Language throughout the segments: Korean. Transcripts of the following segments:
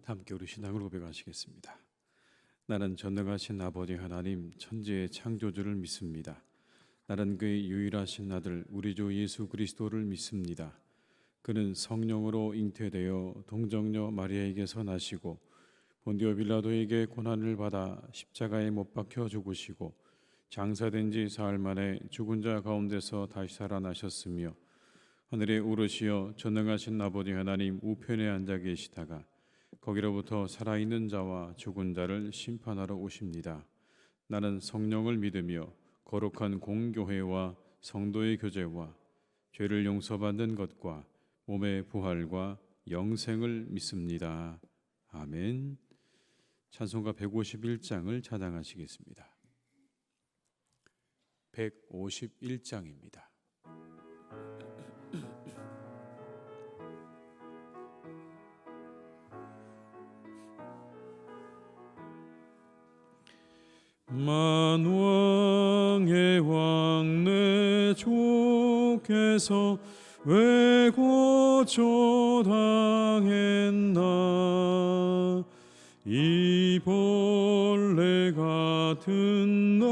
함께 우리 신앙을 고백하시겠습니다. 나는 전능하신 아버지 하나님 천지의 창조주를 믿습니다. 나는 그의 유일하신 아들 우리 주 예수 그리스도를 믿습니다. 그는 성령으로 잉태되어 동정녀 마리아에게서 나시고 본디오 빌라도에게 고난을 받아 십자가에 못 박혀 죽으시고 장사된 지 사흘 만에 죽은 자 가운데서 다시 살아나셨으며 하늘에 오르시어 전능하신 아버지 하나님 우편에 앉아 계시다가 거기로부터 살아있는 자와 죽은 자를 심판하러 오십니다. 나는 성령을 믿으며 거룩한 공교회와 성도의 교제와 죄를 용서받는 것과 몸의 부활과 영생을 믿습니다. 아멘. 찬송가 151장을 찬양하시겠습니다. 151장입니다. 만왕의 왕 내 주께서 왜 고초당했나 이 벌레 같은 나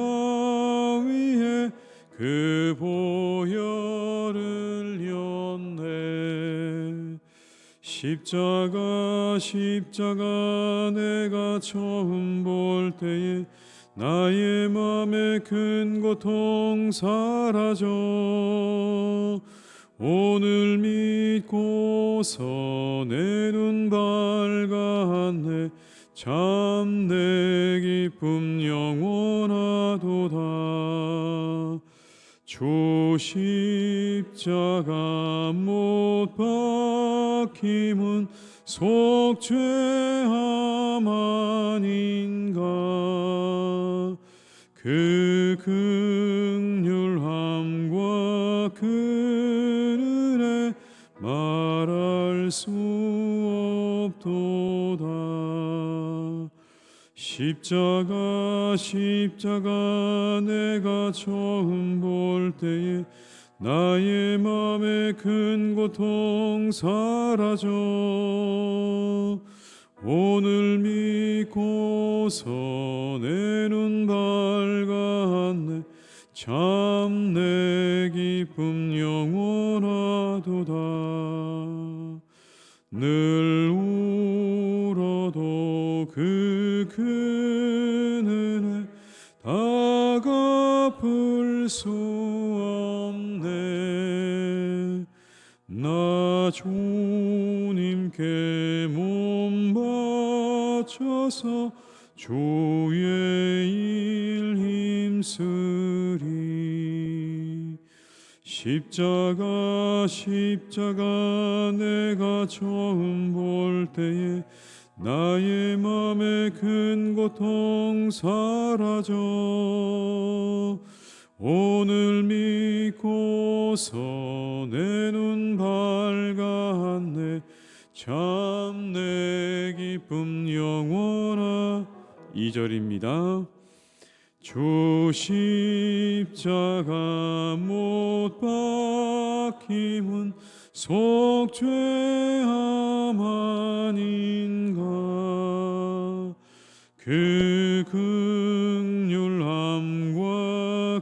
위에 그 보혈을 흘렸네. 십자가 내가 처음 볼 때에 나의 맘에 큰 고통 사라져 오늘 믿고서 내 눈 밝았네. 참 내 기쁨 영원하도다. 주 십자가 못 박힘은 속죄함 아닌가. 그 긍휼함과 그 은혜 말할 수 없도다. 십자가 내가 처음 볼 때에 나의 맘에 큰 고통 사라져 오늘 믿고서 내 눈 밝았네. 참 내 기쁨 영원하도다. 늘 울어도 그 큰 은혜 다 갚을 수 없네. 나 주님께 몸 바쳐서 주의 일 힘쓰리. 십자가 내가 처음 볼 때에 나의 맘에 큰 고통 사라져 오늘 믿고서 내 눈 밝았네. 참 내 기쁨 영원하. 2절입니다. 주 십자가 못 박힘은 속죄함 아닌가. 그 긍휼함과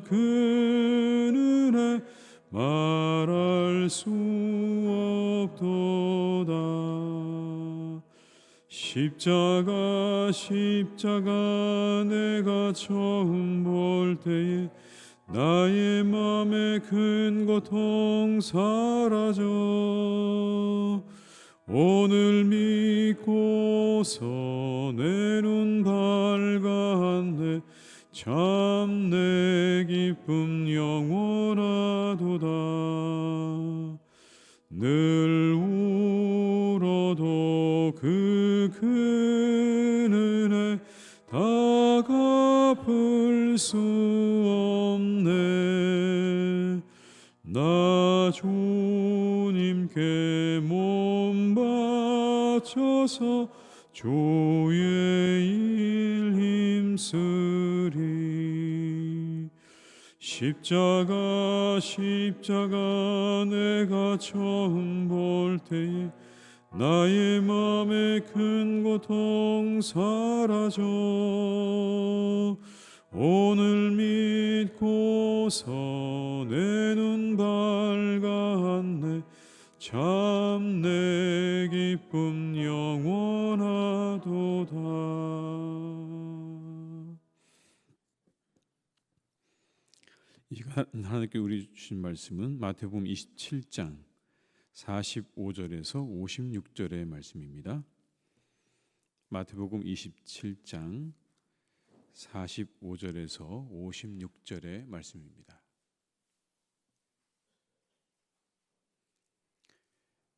그 은혜 말할 수 없도다. 십자가 내가 처음 볼 때에 나의 맘에 큰 고통 사라져 오늘 믿고서 내 눈 밝았네. 참 내 기쁨 영원하도다. 늘 울어도 그 큰 은혜 다 갚을 수 없네. 나 주님께 몸 바쳐서 주의 일 힘쓰리. 십자가 내가 처음 볼 때에 나의 마음의 큰 고통 사라져 오늘 믿고서 내 눈 밝았네 참 내 기쁨 영원하도다. 이 시간 하나님께 우리 주신 말씀은 마태복음 27장 45절에서 56절의 말씀입니다. 마태복음 27장 45절에서 56절의 말씀입니다.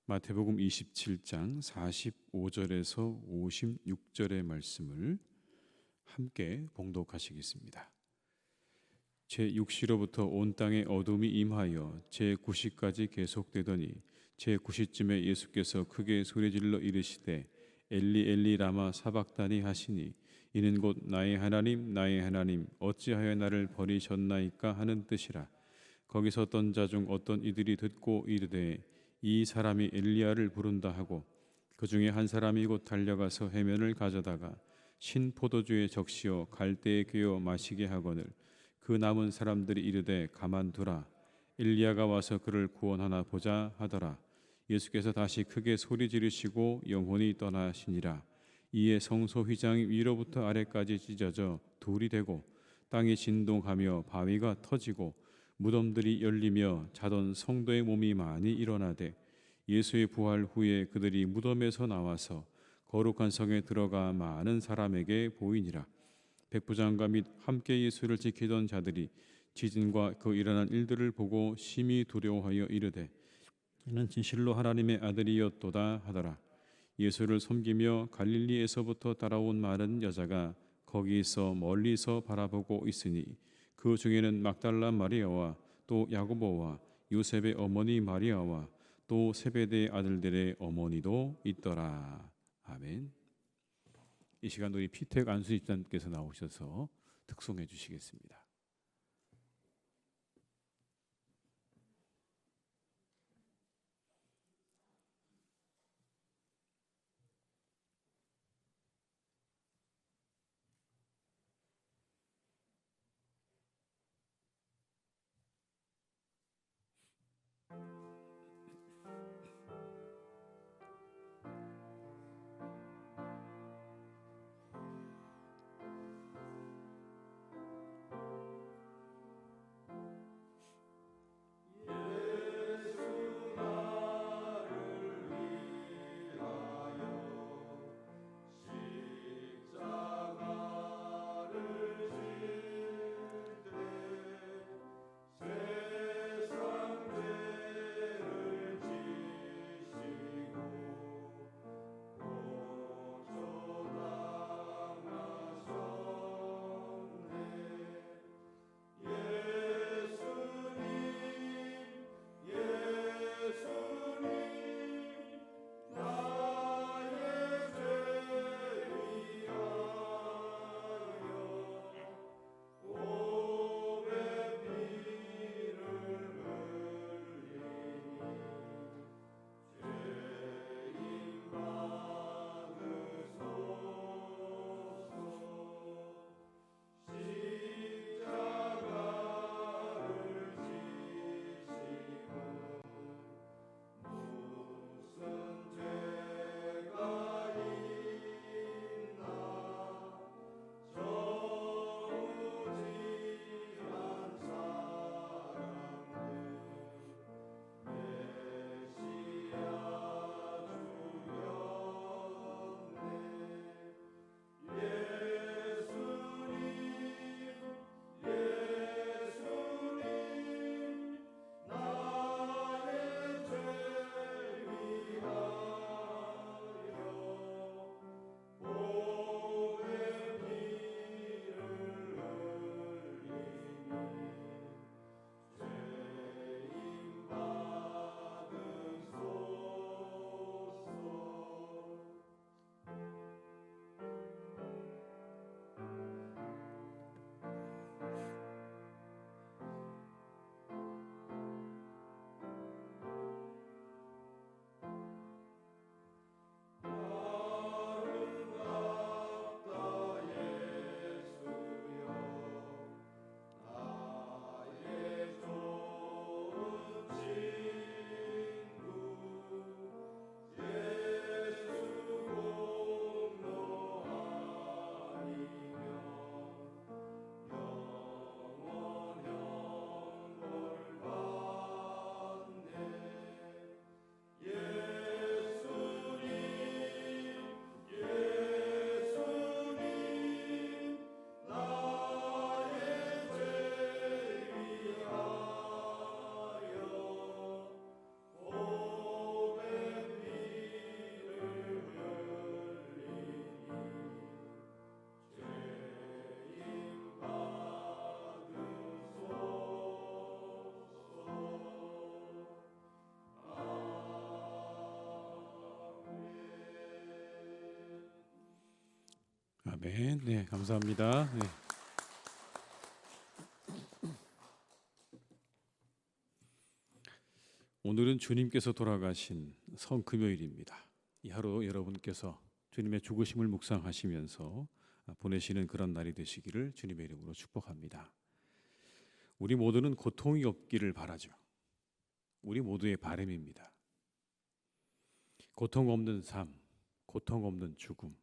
마태복음 27장 45절에서 56절의 말씀을 함께 봉독하시겠습니다. 제6시로부터 온 땅에 어둠이 임하여 제9시까지 계속되더니 제9시쯤에 예수께서 크게 소리질러 이르시되 엘리 엘리 라마 사박다니 하시니 이는 곧 나의 하나님 나의 하나님 어찌하여 나를 버리셨나이까 하는 뜻이라. 거기서 어떤 자 중 어떤 이들이 듣고 이르되 이 사람이 엘리야를 부른다 하고 그 중에 한 사람이 곧 달려가서 해면을 가져다가 신 포도주에 적시어 갈대에 que어 마시게 하거늘 그 남은 사람들이 이르되 가만두라 엘리야가 와서 그를 구원하나 보자 하더라. 예수께서 다시 크게 소리 지르시고 영혼이 떠나시니라. 이에 성소 휘장이 위로부터 아래까지 찢어져 둘이 되고 땅이 진동하며 바위가 터지고 무덤들이 열리며 자던 성도의 몸이 많이 일어나되 예수의 부활 후에 그들이 무덤에서 나와서 거룩한 성에 들어가 많은 사람에게 보이니라. 백부장과 및 함께 예수를 지키던 자들이 지진과 그 일어난 일들을 보고 심히 두려워하여 이르되 이는 진실로 하나님의 아들이었도다 하더라. 예수를 섬기며 갈릴리에서부터 따라온 많은 여자가 거기서 멀리서 바라보고 있으니 그 중에는 막달라 마리아와 또 야고보와 요셉의 어머니 마리아와 또 세베대의 아들들의 어머니도 있더라. 아멘. 이 시간 우리 피택 안수집사님께서 나오셔서 특송해 주시겠습니다. 아멘. 네, 감사합니다. 네. 오늘은 주님께서 돌아가신 성금요일입니다. 이 하루 여러분께서 주님의 죽으심을 묵상하시면서 보내시는 그런 날이 되시기를 주님의 이름으로 축복합니다. 우리 모두는 고통이 없기를 바라죠. 우리 모두의 바람입니다. 고통 없는 삶, 고통 없는 죽음,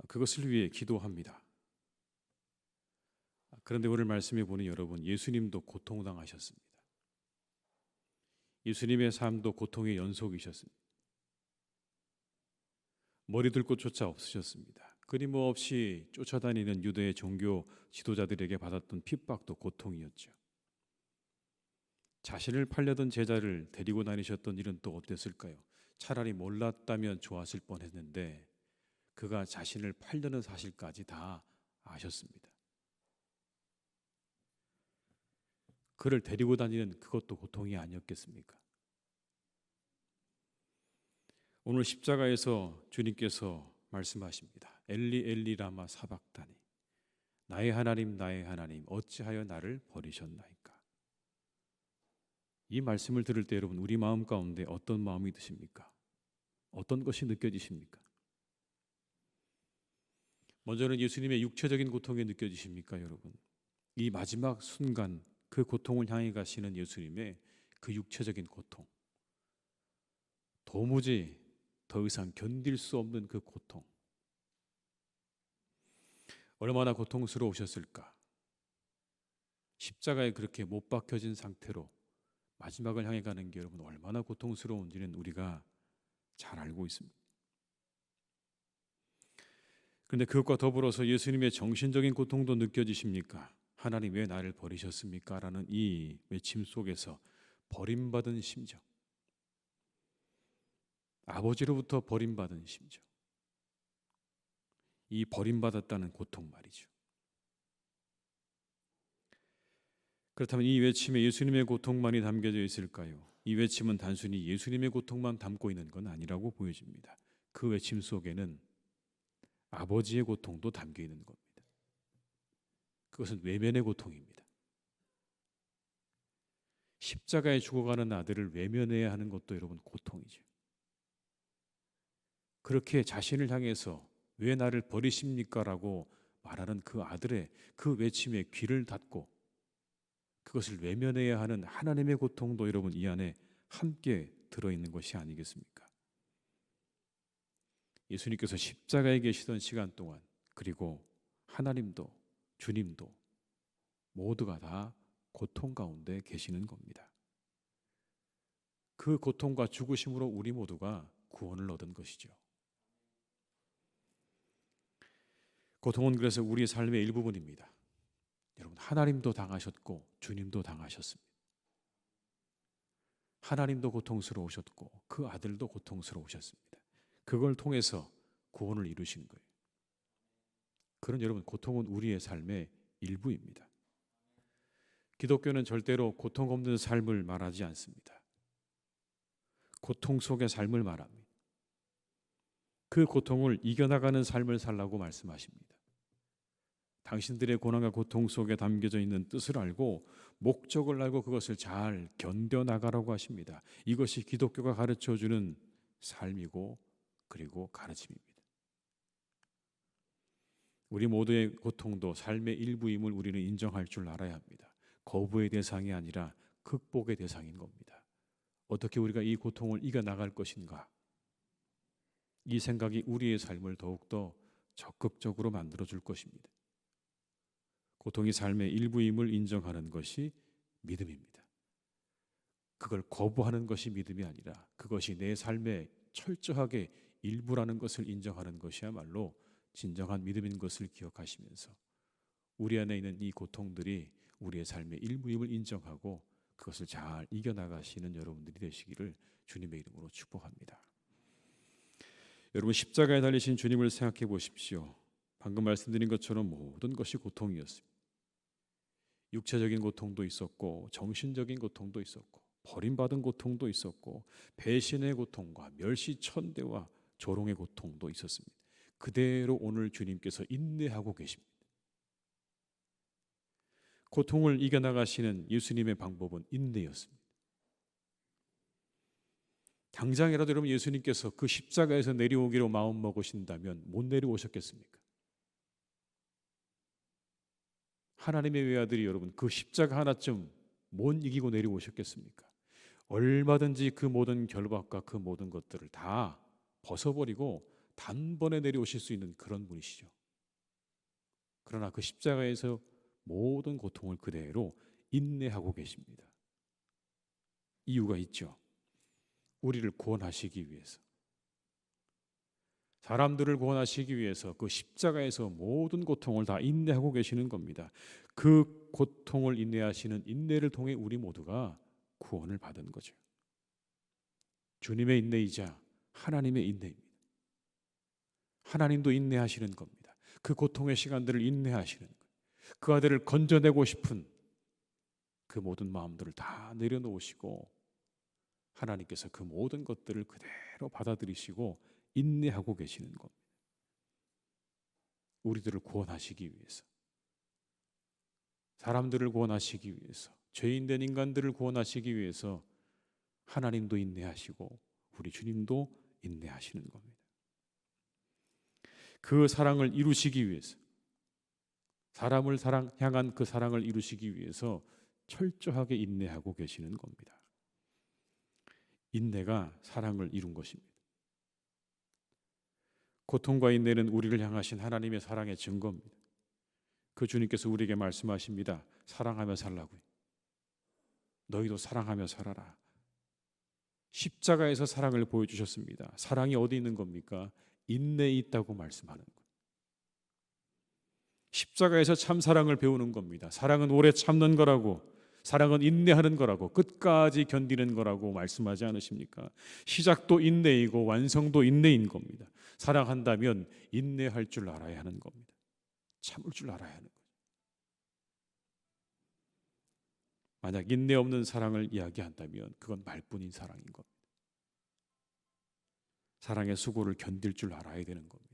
그것을 위해 기도합니다. 그런데 오늘 말씀해 보니 여러분, 예수님도 고통당하셨습니다. 예수님의 삶도 고통의 연속이셨습니다. 머리 둘 곳조차 없으셨습니다. 끊임없이 쫓아다니는 유대의 종교 지도자들에게 받았던 핍박도 고통이었죠. 자신을 팔려던 제자를 데리고 다니셨던 일은 또 어땠을까요? 차라리 몰랐다면 좋았을 뻔했는데 그가 자신을 팔려는 사실까지 다 아셨습니다. 그를 데리고 다니는 그것도 고통이 아니었겠습니까? 오늘 십자가에서 주님께서 말씀하십니다. 엘리 엘리 라마 사박다니, 나의 하나님 어찌하여 나를 버리셨나이까. 이 말씀을 들을 때 여러분, 우리 마음 가운데 어떤 마음이 드십니까? 어떤 것이 느껴지십니까? 먼저는 예수님의 육체적인 고통이 느껴지십니까, 여러분? 이 마지막 순간 그 고통을 향해 가시는 예수님의 그 육체적인 고통, 도무지 더 이상 견딜 수 없는 그 고통, 얼마나 고통스러우셨을까? 십자가에 그렇게 못 박혀진 상태로 마지막을 향해 가는 게 여러분 얼마나 고통스러운지는 우리가 잘 알고 있습니다. 그런데 그것과 더불어서 예수님의 정신적인 고통도 느껴지십니까? 하나님 왜 나를 버리셨습니까? 라는 이 외침 속에서 버림받은 심정, 아버지로부터 버림받은 심정, 이 버림받았다는 고통 말이죠. 그렇다면 이 외침에 예수님의 고통만이 담겨져 있을까요? 이 외침은 단순히 예수님의 고통만 담고 있는 건 아니라고 보여집니다. 그 외침 속에는 아버지의 고통도 담겨 있는 겁니다. 그것은 외면의 고통입니다. 십자가에 죽어가는 아들을 외면해야 하는 것도 여러분 고통이죠. 그렇게 자신을 향해서 왜 나를 버리십니까? 라고 말하는 그 아들의 그 외침에 귀를 닫고 그것을 외면해야 하는 하나님의 고통도 여러분 이 안에 함께 들어있는 것이 아니겠습니까? 예수님께서 십자가에 계시던 시간 동안, 그리고 하나님도 주님도 모두가 다 고통 가운데 계시는 겁니다. 그 고통과 죽으심으로 우리 모두가 구원을 얻은 것이죠. 고통은 그래서 우리 삶의 일부분입니다. 여러분, 하나님도 당하셨고 주님도 당하셨습니다. 하나님도 고통스러우셨고 그 아들도 고통스러우셨습니다. 그걸 통해서 구원을 이루신 거예요. 그런 여러분, 고통은 우리의 삶의 일부입니다. 기독교는 절대로 고통 없는 삶을 말하지 않습니다. 고통 속의 삶을 말합니다. 그 고통을 이겨나가는 삶을 살라고 말씀하십니다. 당신들의 고난과 고통 속에 담겨져 있는 뜻을 알고 목적을 알고 그것을 잘 견뎌나가라고 하십니다. 이것이 기독교가 가르쳐주는 삶이고 그리고 가르침입니다. 우리 모두의 고통도 삶의 일부임을 우리는 인정할 줄 알아야 합니다. 거부의 대상이 아니라 극복의 대상인 겁니다. 어떻게 우리가 이 고통을 이겨나갈 것인가? 이 생각이 우리의 삶을 더욱더 적극적으로 만들어줄 것입니다. 고통이 삶의 일부임을 인정하는 것이 믿음입니다. 그걸 거부하는 것이 믿음이 아니라 그것이 내 삶의 철저하게 일부라는 것을 인정하는 것이야말로 진정한 믿음인 것을 기억하시면서 우리 안에 있는 이 고통들이 우리의 삶의 일부임을 인정하고 그것을 잘 이겨나가시는 여러분들이 되시기를 주님의 이름으로 축복합니다. 여러분, 십자가에 달리신 주님을 생각해 보십시오. 방금 말씀드린 것처럼 모든 것이 고통이었습니다. 육체적인 고통도 있었고 정신적인 고통도 있었고 버림받은 고통도 있었고 배신의 고통과 멸시천대와 조롱의 고통도 있었습니다. 그대로 오늘 주님께서 인내하고 계십니다. 고통을 이겨나가시는 예수님의 방법은 인내였습니다. 당장이라도 여러분 예수님께서 그 십자가에서 내려오기로 마음먹으신다면 못 내려오셨겠습니까? 하나님의 외아들이 여러분 그 십자가 하나쯤 못 이기고 내려오셨겠습니까? 얼마든지 그 모든 결박과 그 모든 것들을 다 벗어버리고 단번에 내려오실 수 있는 그런 분이시죠. 그러나 그 십자가에서 모든 고통을 그대로 인내하고 계십니다. 이유가 있죠. 우리를 구원하시기 위해서, 사람들을 구원하시기 위해서 그 십자가에서 모든 고통을 다 인내하고 계시는 겁니다. 그 고통을 인내하시는 인내를 통해 우리 모두가 구원을 받은 거죠. 주님의 인내이자 하나님의 인내입니다. 하나님도 인내하시는 겁니다. 그 고통의 시간들을 인내하시는 거예요. 그 아들을 건져내고 싶은 그 모든 마음들을 다 내려놓으시고 하나님께서 그 모든 것들을 그대로 받아들이시고 인내하고 계시는 겁니다. 우리들을 구원하시기 위해서, 사람들을 구원하시기 위해서, 죄인된 인간들을 구원하시기 위해서 하나님도 인내하시고 우리 주님도 인내하시는 겁니다. 그 사랑을 이루시기 위해서, 사람을 향한 그 사랑을 이루시기 위해서 철저하게 인내하고 계시는 겁니다. 인내가 사랑을 이룬 것입니다. 고통과 인내는 우리를 향하신 하나님의 사랑의 증거입니다. 그 주님께서 우리에게 말씀하십니다. 사랑하며 살라고요. 너희도 사랑하며 살아라. 십자가에서 사랑을 보여주셨습니다. 사랑이 어디 있는 겁니까? 인내에 있다고 말씀하는 거예요. 십자가에서 참 사랑을 배우는 겁니다. 사랑은 오래 참는 거라고, 사랑은 인내하는 거라고, 끝까지 견디는 거라고 말씀하지 않으십니까? 시작도 인내이고 완성도 인내인 겁니다. 사랑한다면 인내할 줄 알아야 하는 겁니다. 참을 줄 알아야 하는 거죠. 만약 인내 없는 사랑을 이야기한다면 그건 말뿐인 사랑인 겁니다. 사랑의 수고를 견딜 줄 알아야 되는 겁니다.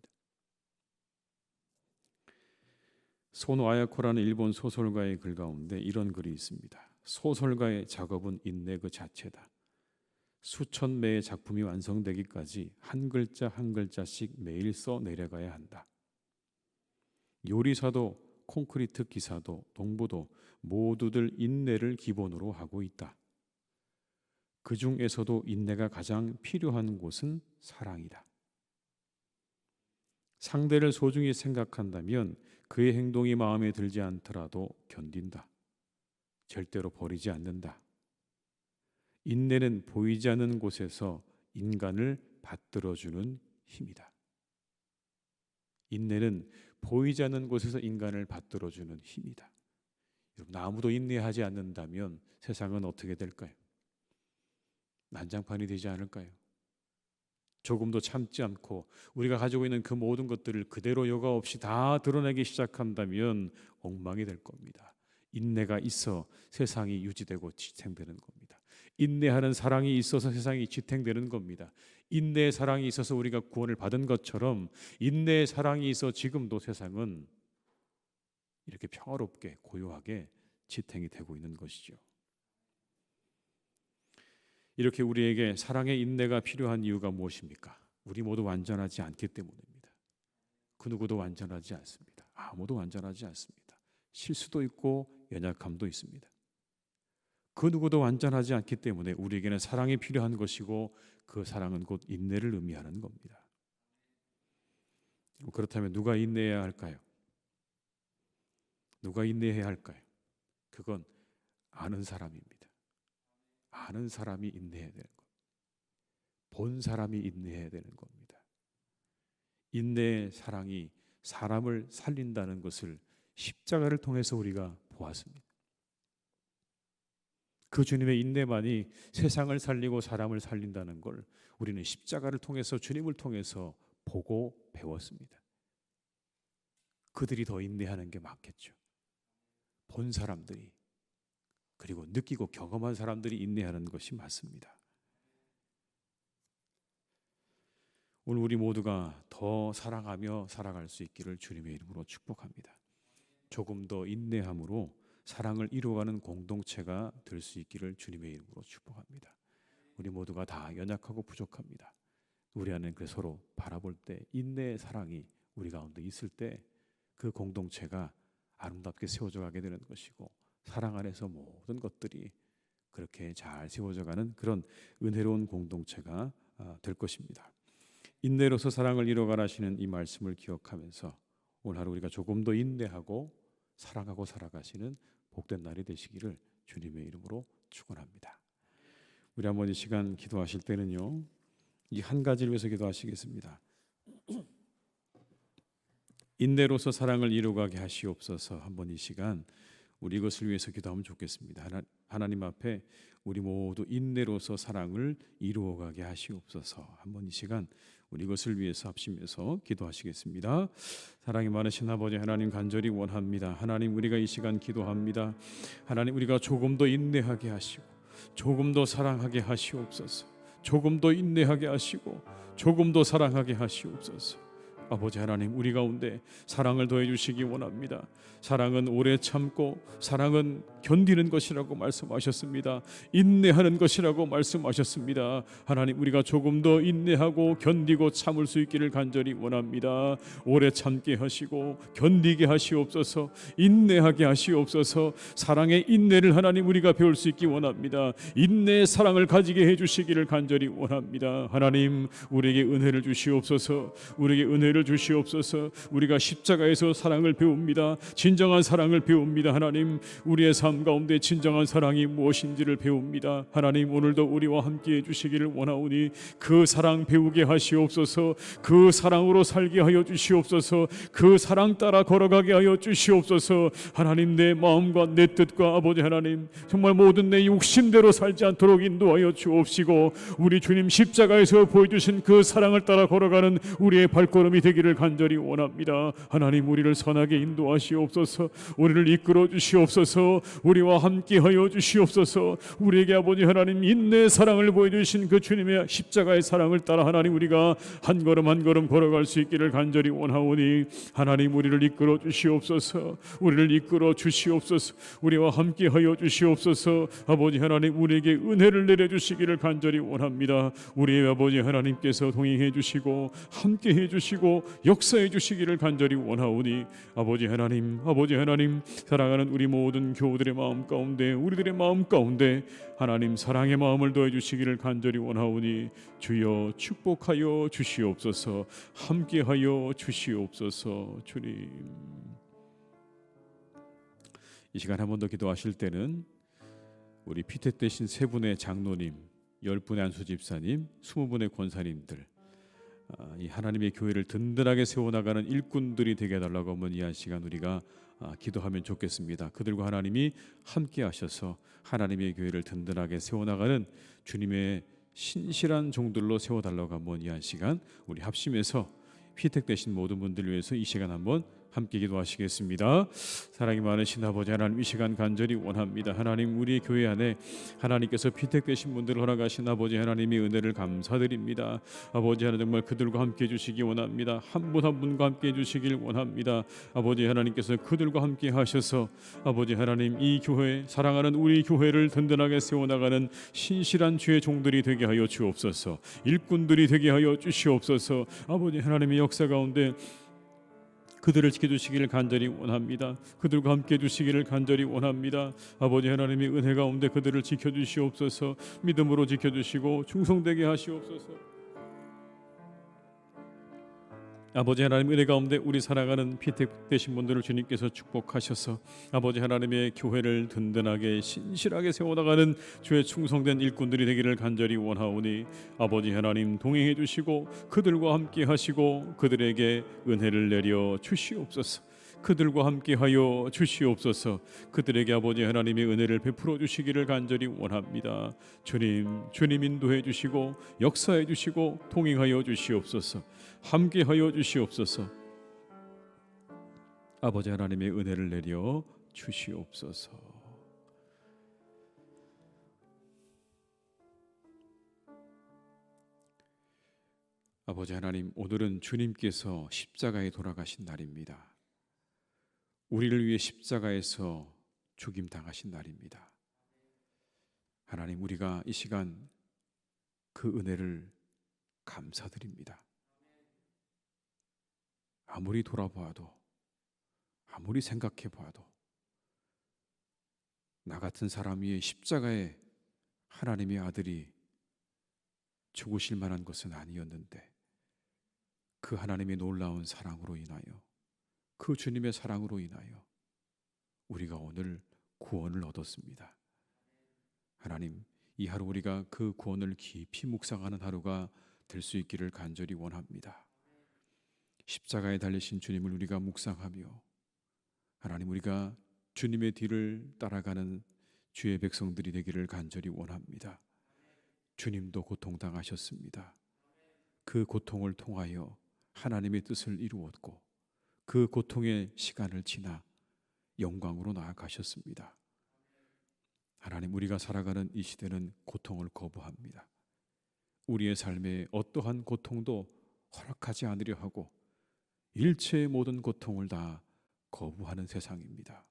소노 아야코라는 일본 소설가의 글 가운데 이런 글이 있습니다. 소설가의 작업은 인내 그 자체다. 수천 매의 작품이 완성되기까지 한 글자 한 글자씩 매일 써 내려가야 한다. 요리사도 콘크리트 기사도 농부도 모두들 인내를 기본으로 하고 있다. 그 중에서도 인내가 가장 필요한 곳은 사랑이다. 상대를 소중히 생각한다면 그의 행동이 마음에 들지 않더라도 견딘다. 절대로 버리지 않는다. 인내는 보이지 않는 곳에서 인간을 받들어주는 힘이다. 인내는 보이지 않는 곳에서 인간을 받들어주는 힘이다. 여러분, 아무도 인내하지 않는다면 세상은 어떻게 될까요? 난장판이 되지 않을까요? 조금도 참지 않고 우리가 가지고 있는 그 모든 것들을 그대로 여과 없이 다 드러내기 시작한다면 엉망이 될 겁니다. 인내가 있어 세상이 유지되고 지탱되는 겁니다. 인내하는 사랑이 있어서 세상이 지탱되는 겁니다. 인내의 사랑이 있어서 우리가 구원을 받은 것처럼 인내의 사랑이 있어 지금도 세상은 이렇게 평화롭게 고요하게 지탱이 되고 있는 것이죠. 이렇게 우리에게 사랑의 인내가 필요한 이유가 무엇입니까? 우리 모두 완전하지 않기 때문입니다. 그 누구도 완전하지 않습니다. 아무도 완전하지 않습니다. 실수도 있고 연약함도 있습니다. 그 누구도 완전하지 않기 때문에 우리에게는 사랑이 필요한 것이고 그 사랑은 곧 인내를 의미하는 겁니다. 그렇다면 누가 인내해야 할까요? 누가 인내해야 할까요? 그건 아는 사람입니다. 아는 사람이 인내해야 되는 겁니다. 본 사람이 인내해야 되는 겁니다. 인내의 사랑이 사람을 살린다는 것을 십자가를 통해서 우리가 보았습니다. 그 주님의 인내만이 세상을 살리고 사람을 살린다는 걸 우리는 십자가를 통해서 주님을 통해서 보고 배웠습니다. 그들이 더 인내하는 게 맞겠죠. 본 사람들이, 그리고 느끼고 경험한 사람들이 인내하는 것이 맞습니다. 오늘 우리 모두가 더 사랑하며 살아갈 수 있기를 주님의 이름으로 축복합니다. 조금 더 인내함으로 사랑을 이루어가는 공동체가 될 수 있기를 주님의 이름으로 축복합니다. 우리 모두가 다 연약하고 부족합니다. 우리 안에 그 서로 바라볼 때 인내의 사랑이 우리 가운데 있을 때 그 공동체가 아름답게 세워져 가게 되는 것이고, 사랑 안에서 모든 것들이 그렇게 잘 세워져 가는 그런 은혜로운 공동체가 될 것입니다. 인내로서 사랑을 이루어가라시는 이 말씀을 기억하면서 오늘 하루 우리가 조금 더 인내하고 사랑하고 살아가시는 복된 날이 되시기를 주님의 이름으로 축원합니다. 우리 한번 이 시간 기도하실 때는요, 이 한 가지를 위해서 기도하시겠습니다. 인내로서 사랑을 이루어가게 하시옵소서. 한번 이 시간 우리 이것을 위해서 기도하면 좋겠습니다. 하나님 앞에 우리 모두 인내로서 사랑을 이루어가게 하시옵소서. 한번 이 시간 우리 이것을 위해서 합심해서 기도하시겠습니다. 사랑이 많으신 아버지 하나님, 간절히 원합니다. 하나님, 우리가 이 시간 기도합니다. 하나님, 우리가 조금 더 인내하게 하시고 조금 더 사랑하게 하시옵소서. 조금 더 인내하게 하시고 조금 더 사랑하게 하시옵소서. 아버지 하나님, 우리 가운데 사랑을 더해 주시기 원합니다. 사랑은 오래 참고 사랑은 견디는 것이라고 말씀하셨습니다. 인내하는 것이라고 말씀하셨습니다. 하나님, 우리가 조금 더 인내하고 견디고 참을 수 있기를 간절히 원합니다. 오래 참게 하시고 견디게 하시옵소서. 인내하게 하시옵소서. 사랑의 인내를 하나님 우리가 배울 수 있기 원합니다. 인내의 사랑을 가지게 해주시기를 간절히 원합니다. 하나님, 우리에게 은혜를 주시옵소서. 우리에게 은혜를 주시옵소서. 우리가 십자가에서 사랑을 배웁니다. 진정한 사랑을 배웁니다. 하나님, 우리의 삶 가운데 진정한 사랑이 무엇인지를 배웁니다. 하나님, 오늘도 우리와 함께 해주시기를 원하오니 그 사랑 배우게 하시옵소서. 그 사랑으로 살게 하여 주시옵소서. 그 사랑 따라 걸어가게 하여 주시옵소서. 하나님, 내 마음과 내 뜻과 아버지 하나님, 정말 모든 내 욕심대로 살지 않도록 인도하여 주옵시고, 우리 주님 십자가에서 보여주신 그 사랑을 따라 걸어가는 우리의 발걸음이 되기를 간절히 원합니다. 하나님, 우리를 선하게 인도하시옵소서. 우리를 이끌어 주시옵소서. 우리와 함께 하여 주시옵소서. 우리에게 아버지 하나님 인내의 사랑을 보여주신 그 주님의 십자가의 사랑을 따라 하나님 우리가 한 걸음 한 걸음 걸어갈 수 있기를 간절히 원하오니 하나님, 우리를 이끌어 주시옵소서. 우리를 이끌어 주시옵소서. 우리와 함께 하여 주시옵소서. 아버지 하나님, 우리에게 은혜를 내려주시기를 간절히 원합니다. 우리의 아버지 하나님께서 동행해 주시고 함께 해 주시고 역사해 주시기를 간절히 원하오니 아버지 하나님, 사랑하는 우리 모든 교우들의 마음 가운데, 우리들의 마음 가운데 하나님 사랑의 마음을 더해 주시기를 간절히 원하오니 주여 축복하여 주시옵소서. 함께하여 주시옵소서. 주님, 이 시간 한 번 더 기도하실 때는 우리 피택 되신 세 분의 장로님, 10분의 안수 집사님, 20분의 권사님들, 이 하나님의 교회를 든든하게 세워나가는 일꾼들이 되게 해달라고 한번 이 한 시간 우리가 기도하면 좋겠습니다. 그들과 하나님이 함께 하셔서 하나님의 교회를 든든하게 세워나가는 주님의 신실한 종들로 세워달라고 한번 이 한 시간 우리 합심해서 피택되신 모든 분들 위해서 이 시간 한번 함께 기도하시겠습니다. 사랑이 많으신 아버지 하나님, 이 시간 간절히 원합니다. 하나님, 우리 교회 안에 하나님께서 피택되신 분들을 허락하신 아버지 하나님의 은혜를 감사드립니다. 아버지 하나님, 정말 그들과 함께 해주시기 원합니다. 한 분 한 분과 함께 해주시길 원합니다. 아버지 하나님께서 그들과 함께 하셔서 아버지 하나님, 이 교회, 사랑하는 우리 교회를 든든하게 세워나가는 신실한 주의 종들이 되게 하여 주옵소서. 일꾼들이 되게 하여 주시옵소서. 아버지 하나님의 역사 가운데 그들을 지켜주시기를 간절히 원합니다. 그들과 함께 해주시기를 간절히 원합니다. 아버지 하나님의 은혜 가운데 그들을 지켜주시옵소서. 믿음으로 지켜주시고 충성되게 하시옵소서. 아버지 하나님, 은혜 가운데 우리 사랑하는 피택되신 분들을 주님께서 축복하셔서 아버지 하나님의 교회를 든든하게 신실하게 세워나가는 주의 충성된 일꾼들이 되기를 간절히 원하오니 아버지 하나님 동행해 주시고 그들과 함께 하시고 그들에게 은혜를 내려 주시옵소서. 그들과 함께하여 주시옵소서. 그들에게 아버지 하나님의 은혜를 베풀어 주시기를 간절히 원합니다. 주님 인도해 주시고 역사해 주시고 동행하여 주시옵소서. 함께하여 주시옵소서. 아버지 하나님의 은혜를 내려 주시옵소서. 아버지 하나님, 오늘은 주님께서 십자가에 돌아가신 날입니다. 우리를 위해 십자가에서 죽임 당하신 날입니다. 하나님, 우리가 이 시간 그 은혜를 감사드립니다. 아무리 돌아보아도, 아무리 생각해 보아도 나 같은 사람 위에 십자가에 하나님의 아들이 죽으실 만한 것은 아니었는데, 그 하나님의 놀라운 사랑으로 인하여, 그 주님의 사랑으로 인하여 우리가 오늘 구원을 얻었습니다. 하나님, 이 하루 우리가 그 구원을 깊이 묵상하는 하루가 될 수 있기를 간절히 원합니다. 십자가에 달리신 주님을 우리가 묵상하며, 하나님, 우리가 주님의 뒤를 따라가는 주의 백성들이 되기를 간절히 원합니다. 주님도 고통당하셨습니다. 그 고통을 통하여 하나님의 뜻을 이루었고, 그 고통의 시간을 지나 영광으로 나아가셨습니다. 하나님, 우리가 살아가는 이 시대는 고통을 거부합니다. 우리의 삶에 어떠한 고통도 허락하지 않으려 하고 일체의 모든 고통을 다 거부하는 세상입니다.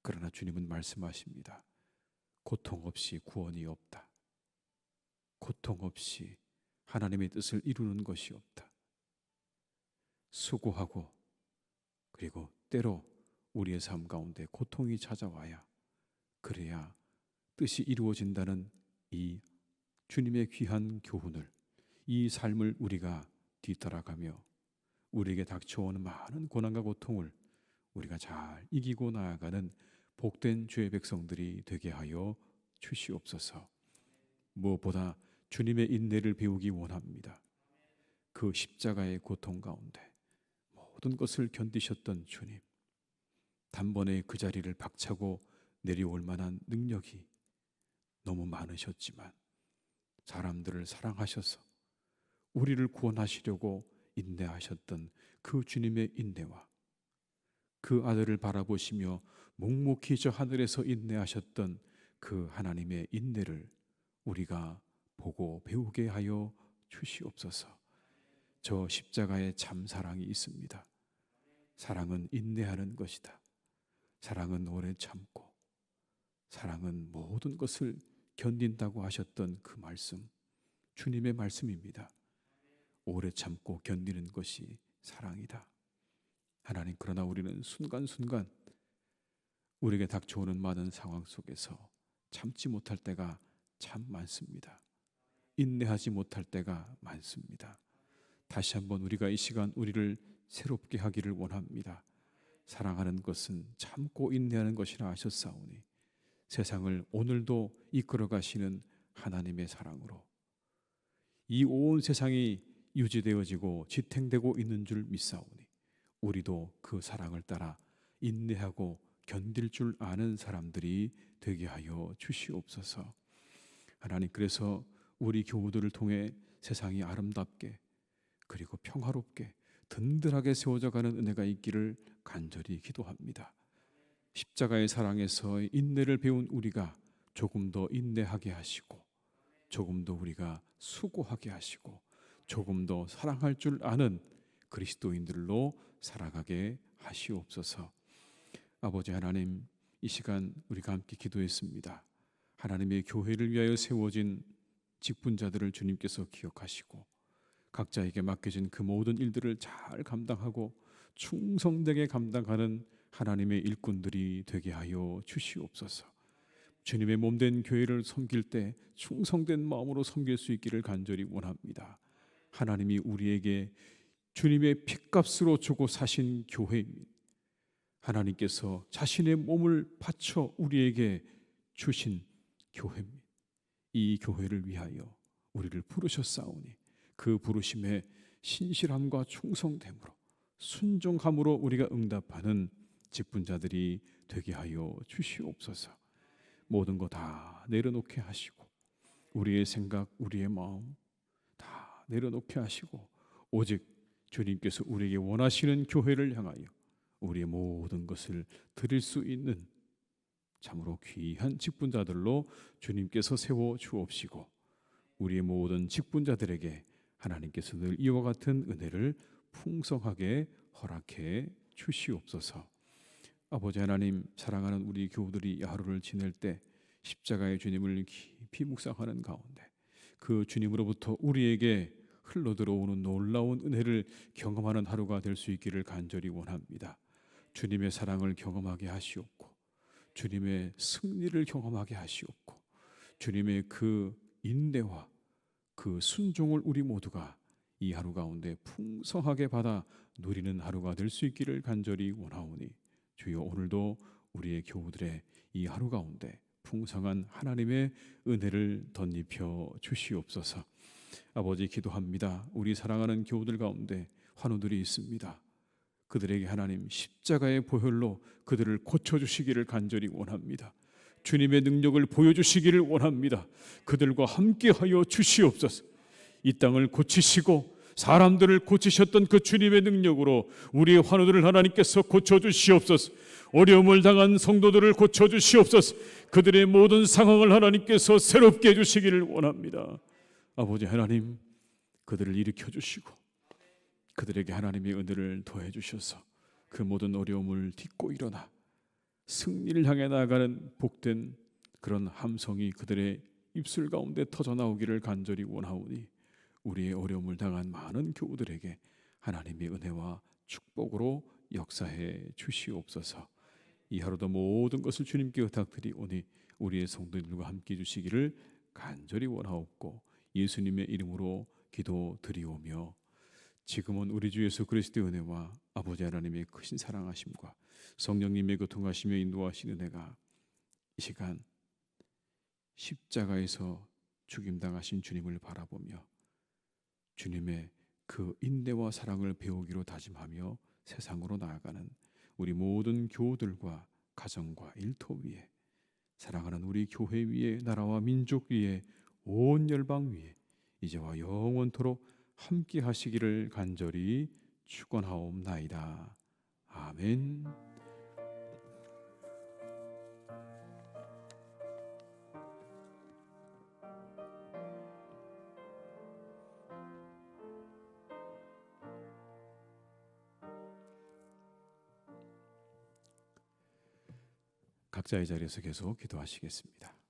그러나 주님은 말씀하십니다. 고통 없이 구원이 없다. 고통 없이 하나님의 뜻을 이루는 것이 없다. 수고하고, 그리고 때로 우리의 삶 가운데 고통이 찾아와야, 그래야 뜻이 이루어진다는 이 주님의 귀한 교훈을, 이 삶을 우리가 뒤따라가며 우리에게 닥쳐오는 많은 고난과 고통을 우리가 잘 이기고 나아가는 복된 주의 백성들이 되게 하여 주시옵소서. 무엇보다 주님의 인내를 배우기 원합니다. 그 십자가의 고통 가운데 모든 것을 견디셨던 주님, 단번에 그 자리를 박차고 내려올 만한 능력이 너무 많으셨지만 사람들을 사랑하셔서 우리를 구원하시려고 인내하셨던 그 주님의 인내와, 그 아들을 바라보시며 묵묵히 저 하늘에서 인내하셨던 그 하나님의 인내를 우리가 보고 배우게 하여 주시옵소서. 저 십자가에 참 사랑이 있습니다. 사랑은 인내하는 것이다. 사랑은 오래 참고, 사랑은 모든 것을 견딘다고 하셨던 그 말씀, 주님의 말씀입니다. 오래 참고 견디는 것이 사랑이다. 하나님, 그러나 우리는 순간순간 우리에게 닥쳐오는 많은 상황 속에서 참지 못할 때가 참 많습니다. 인내하지 못할 때가 많습니다. 다시 한번 우리가 이 시간 우리를 새롭게 하기를 원합니다. 사랑하는 것은 참고 인내하는 것이라 하셨사오니, 세상을 오늘도 이끌어 가시는 하나님의 사랑으로 이 온 세상이 유지되어지고 지탱되고 있는 줄 믿사오니, 우리도 그 사랑을 따라 인내하고 견딜 줄 아는 사람들이 되게 하여 주시옵소서. 하나님, 그래서 우리 교우들을 통해 세상이 아름답게, 그리고 평화롭게 든든하게 세워져 가는 은혜가 있기를 간절히 기도합니다. 십자가의 사랑에서 인내를 배운 우리가 조금 더 인내하게 하시고, 조금 더 우리가 수고하게 하시고, 조금 더 사랑할 줄 아는 그리스도인들로 살아가게 하시옵소서. 아버지 하나님, 이 시간 우리가 함께 기도했습니다. 하나님의 교회를 위하여 세워진 직분자들을 주님께서 기억하시고, 각자에게 맡겨진 그 모든 일들을 잘 감당하고 충성되게 감당하는 하나님의 일꾼들이 되게 하여 주시옵소서. 주님의 몸된 교회를 섬길 때 충성된 마음으로 섬길 수 있기를 간절히 원합니다. 하나님이 우리에게 주님의 핏값으로 주고 사신 교회입니다. 하나님께서 자신의 몸을 바쳐 우리에게 주신 교회입니다. 이 교회를 위하여 우리를 부르셨사오니, 그 부르심에 신실함과 충성됨으로, 순종함으로 우리가 응답하는 직분자들이 되게 하여 주시옵소서. 모든 거 다 내려놓게 하시고, 우리의 생각, 우리의 마음 다 내려놓게 하시고, 오직 주님께서 우리에게 원하시는 교회를 향하여 우리의 모든 것을 드릴 수 있는 참으로 귀한 직분자들로 주님께서 세워 주옵시고, 우리의 모든 직분자들에게 하나님께서 늘 이와 같은 은혜를 풍성하게 허락해 주시옵소서. 아버지 하나님, 사랑하는 우리 교우들이 이 하루를 지낼 때 십자가의 주님을 깊이 묵상하는 가운데 그 주님으로부터 우리에게 흘러 들어오는 놀라운 은혜를 경험하는 하루가 될 수 있기를 간절히 원합니다. 주님의 사랑을 경험하게 하시옵고, 주님의 승리를 경험하게 하시옵고, 주님의 그 인내와 그 순종을 우리 모두가 이 하루 가운데 풍성하게 받아 누리는 하루가 될 수 있기를 간절히 원하오니, 주여 오늘도 우리의 교우들의 이 하루 가운데 풍성한 하나님의 은혜를 덧입혀 주시옵소서. 아버지, 기도합니다. 우리 사랑하는 교우들 가운데 환우들이 있습니다. 그들에게 하나님 십자가의 보혈로 그들을 고쳐주시기를 간절히 원합니다. 주님의 능력을 보여주시기를 원합니다. 그들과 함께하여 주시옵소서. 이 땅을 고치시고 사람들을 고치셨던 그 주님의 능력으로 우리의 환우들을 하나님께서 고쳐주시옵소서. 어려움을 당한 성도들을 고쳐주시옵소서. 그들의 모든 상황을 하나님께서 새롭게 해주시기를 원합니다. 아버지 하나님, 그들을 일으켜주시고 그들에게 하나님의 은혜를 더해주셔서 그 모든 어려움을 딛고 일어나 승리를 향해 나아가는 복된 그런 함성이 그들의 입술 가운데 터져나오기를 간절히 원하오니, 우리의 어려움을 당한 많은 교우들에게 하나님의 은혜와 축복으로 역사해 주시옵소서. 이 하루도 모든 것을 주님께 부탁드리오니 우리의 성도들과 함께 주시기를 간절히 원하옵고 예수님의 이름으로 기도드리오며, 지금은 우리 주 예수 그리스도의 은혜와 아버지 하나님의 크신 사랑하심과 성령님의 교통하시며 인도하시는 은혜가 이 시간 십자가에서 죽임당하신 주님을 바라보며 주님의 그 인내와 사랑을 배우기로 다짐하며 세상으로 나아가는 우리 모든 교우들과 가정과 일터 위에, 사랑하는 우리 교회 위에, 나라와 민족 위에, 온 열방 위에 이제와 영원토록 함께 하시기를 간절히 축원하옵나이다. 아멘. 각자의 자리에서 계속 기도하시겠습니다.